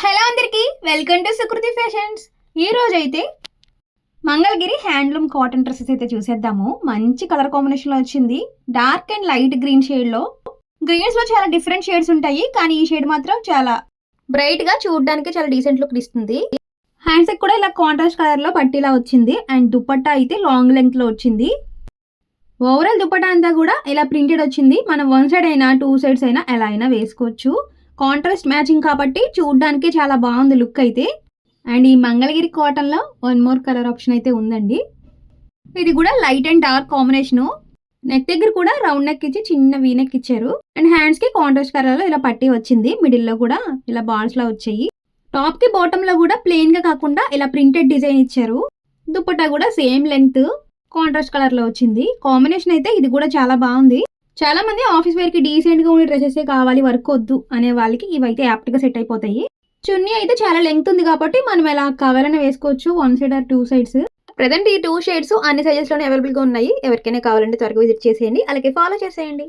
Hello అందరికీ welcome to Sukriti fashions. ఈ రోజు అయితే మంగళగిరి హ్యాండ్లూమ్ కాటన్ డ్రెస్సెస్ అయితే చూసేద్దాము. మంచి కలర్ కాంబినేషన్ లో వచ్చింది. Dark and light green shade లో. గ్రీన్స్ లో చాలా డిఫరెంట్ షేడ్స్ ఉంటాయి, కానీ ఈ షేడ్ మాత్రం చాలా బ్రైట్ గా చూడడానికి చాలా డీసెంట్ లుక్ ఇస్తుంది. హ్యాండ్స్ కూడా ఇలా కాంట్రాస్ట్ కలర్ లో పట్టీలా వచ్చింది. అండ్ దుపట్టా అయితే లాంగ్ లెంగ్త్ లో వచ్చింది. ఓవరాల్ దుపట్టా అంతా కూడా ఇలా ప్రింటెడ్ వచ్చింది. మనం వన్ సైడ్ అయినా టూ సైడ్స్ అయినా ఎలా అయినా వేసుకోవచ్చు. కాంట్రాస్ట్ మ్యాచింగ్ కాబట్టి చూడడానికి చాలా బాగుంది లుక్ అయితే. అండ్ ఈ మంగళగిరి కాటన్లో వన్ మోర్ కలర్ ఆప్షన్ అయితే ఉందండి. ఇది కూడా light and dark combination. Neck దగ్గర కూడా రౌండ్ నెక్ ఇచ్చి చిన్న వీ నెక్ ఇచ్చారు. అండ్ హ్యాండ్స్కి కాంట్రాస్ట్ కలర్లో ఇలా పట్టి వచ్చింది. మిడిల్లో కూడా ఇలా బాల్స్లా వచ్చాయి. టాప్కి బాటంలో కూడా ప్లెయిన్గా కాకుండా ఇలా ప్రింటెడ్ డిజైన్ ఇచ్చారు. దుపట్టా కూడా సేమ్ లెంగ్త్ కాంట్రాస్ట్ కలర్లో వచ్చింది. కాంబినేషన్ అయితే ఇది కూడా చాలా బాగుంది. చాలా మంది ఆఫీస్ వేర్ కి డీసెంట్ గా ఉండే డ్రెస్సెస్ కావాలి, వర్క్ వద్దు అనే వాళ్ళకి ఇవైతే యాప్ట్ గా సెట్ అయిపోతాయి. చున్నీ అయితే చాలా లెంగ్త్ ఉంది కాబట్టి మనం ఎలా కావాలని వేసుకోవచ్చు, one side or two sides. Present ఈ టూ షేడ్స్ అన్ని సైజెస్ లోనే అవైలబుల్ గా ఉన్నాయి. ఎవరికైనా కావాలంటే త్వరగా విజిట్ చేసేయండి, అలాగే ఫాలో చేసేయండి.